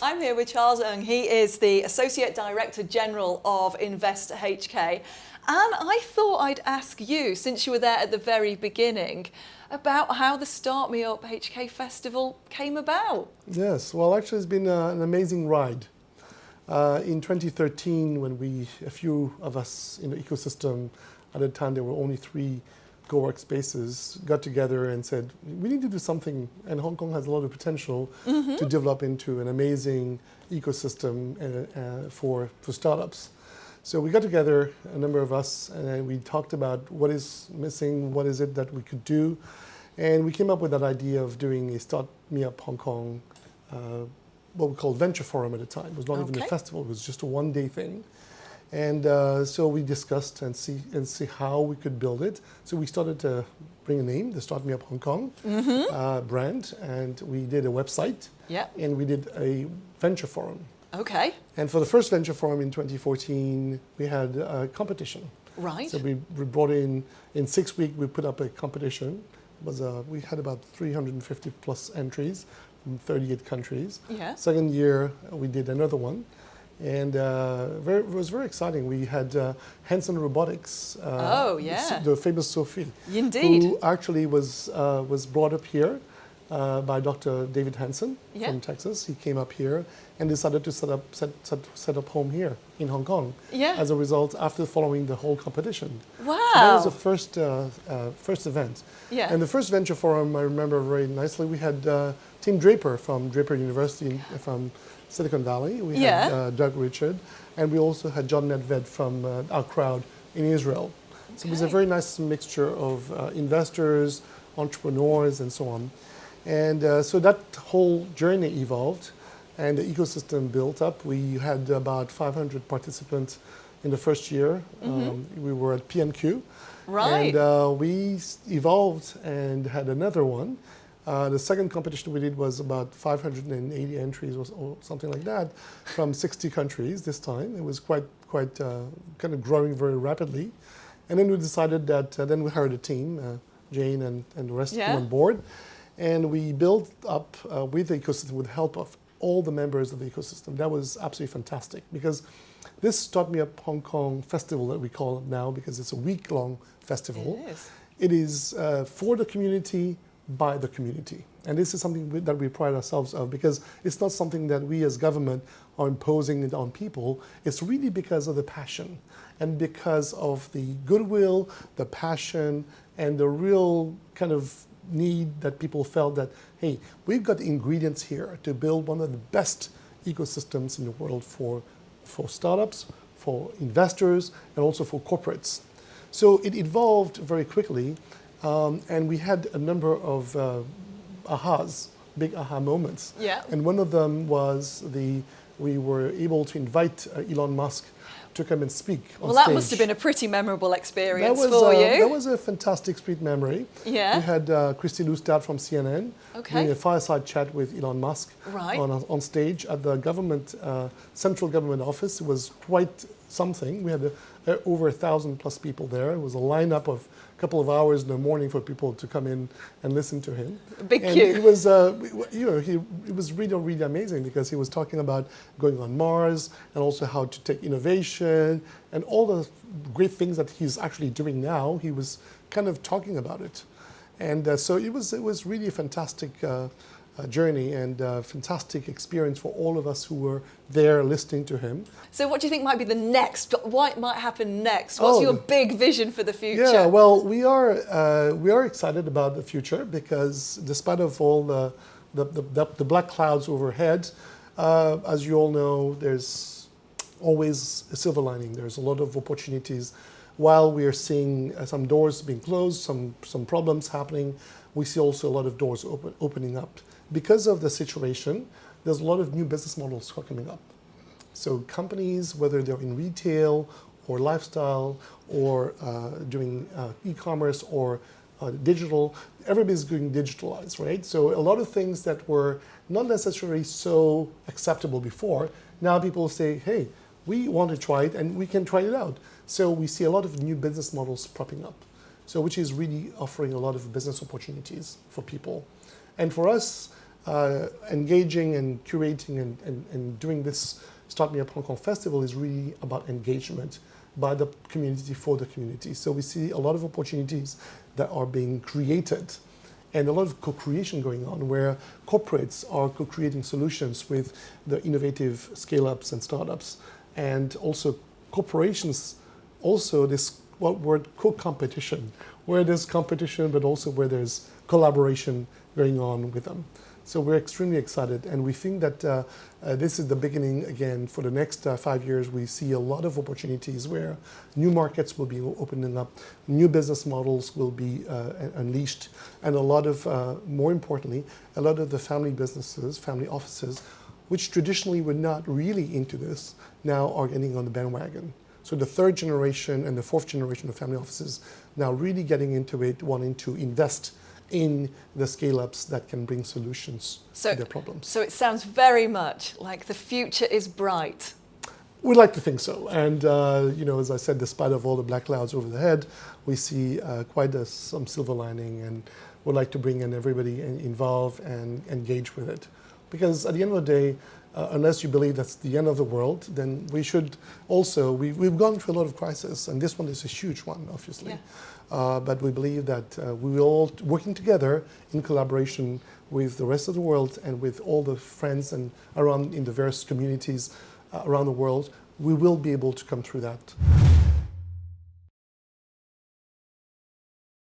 I'm here with Charles Ng. He is the Associate Director General of InvestHK. And I thought I'd ask you, since you were there at the very beginning, about how the StartmeupHK Festival came about. Yes, well, actually, it's been an amazing ride. In 2013, when a few of us in the ecosystem, at the time there were only 3 co-work spaces, got together and said, we need to do something, and Hong Kong has a lot of potential to develop into an amazing ecosystem for startups. So we got together, a number of us, and we talked about what is missing, what is it that we could do, and we came up with that idea of doing a Start Me Up Hong Kong, what we called Venture Forum at the time. It was not even a festival, it was just a one-day thing. And so we discussed and see how we could build it. So we started to bring a name, the Start Me Up Hong Kong brand, and we did a website, and we did a Venture Forum. Okay. And for the first Venture Forum in 2014, we had a competition. Right. So we brought in 6 weeks, we put up a competition. We had about 350 plus entries from 38 countries. Yeah. Second year, we did another one. And it was very exciting. We had Hanson Robotics, the famous Sophie, Indeed. who actually was brought up here by Dr. David Hanson from Texas. He came up here and decided to set up home here in Hong Kong. Yeah. As a result, after following the whole competition. Wow. So that was the first event. Yeah. And the first Venture Forum, I remember very nicely. We had Tim Draper from Draper University from Silicon Valley. We had Doug Richard, and we also had John Nedved from our crowd in Israel. So it was a very nice mixture of investors, entrepreneurs, and so on. And so that whole journey evolved, and the ecosystem built up. We had about 500 participants in the first year. We were at PMQ. Right. And we evolved and had another one. The second competition we did was about 580 entries or something like that from 60 countries this time. It was quite kind of growing very rapidly. And then we decided that, then we hired a team, Jane and the rest of them on board. And we built up with the ecosystem with the help of all the members of the ecosystem. That was absolutely fantastic because this Start Me Up Hong Kong festival that we call it now, because it's a week-long festival. It is for the community, by the community. And this is something that we pride ourselves of because it's not something that we as government are imposing it on people. It's really because of the passion and because of the goodwill, the passion, and the real kind of need that people felt that, hey, we've got the ingredients here to build one of the best ecosystems in the world for startups, for investors, and also for corporates. So it evolved very quickly. And we had a number of big aha moments. Yeah. And one of them was we were able to invite Elon Musk to come and speak on stage. Well, that must have been a pretty memorable experience for you. That was a fantastic street memory. Yeah. We had Christy Lustad from CNN doing a fireside chat with Elon Musk on stage at the central government office. It was quite something. We had over 1,000 plus people there. It was a lineup of a couple of hours in the morning for people to come in and listen to him. A big and queue. It was, it was really, really amazing because he was talking about going on Mars and also how to take innovation and all the great things that he's actually doing now. He was kind of talking about it. And so it was really a fantastic journey and a fantastic experience for all of us who were there listening to him. So what do you think might be the next, what might happen next? What's your big vision for the future? Yeah, well, we are excited about the future because despite of all the black clouds overhead, as you all know, there's always a silver lining. There's a lot of opportunities. While we are seeing some doors being closed, some problems happening, we see also a lot of doors opening up. Because of the situation, there's a lot of new business models coming up. So companies, whether they're in retail or lifestyle or doing e-commerce or digital, everybody's going digitalized, right? So a lot of things that were not necessarily so acceptable before, now people say, hey, we want to try it and we can try it out. So we see a lot of new business models popping up, so which is really offering a lot of business opportunities for people. And for us, engaging and curating and doing this Start Me Up Hong Kong Festival is really about engagement by the community for the community. So we see a lot of opportunities that are being created and a lot of co-creation going on where corporates are co-creating solutions with the innovative scale-ups and startups, and also corporations, also this word co-competition, where there's competition but also where there's collaboration going on with them. So we're extremely excited, and we think that this is the beginning again for the next 5 years. We see a lot of opportunities where new markets will be opening up, new business models will be unleashed, and a lot of, more importantly, a lot of the family businesses, family offices, which traditionally were not really into this, now are getting on the bandwagon. So the third generation and the fourth generation of family offices now really getting into it, wanting to invest in the scale-ups that can bring solutions to their problems. So it sounds very much like the future is bright. We'd like to think so. And, as I said, despite of all the black clouds over the head, we see quite some silver lining, and would like to bring in everybody involved and engage with it. Because at the end of the day, unless you believe that's the end of the world, then we should also, we've gone through a lot of crises, and this one is a huge one, obviously. Yeah. But we believe that we will all, working together in collaboration with the rest of the world and with all the friends and around in the various communities around the world, we will be able to come through that.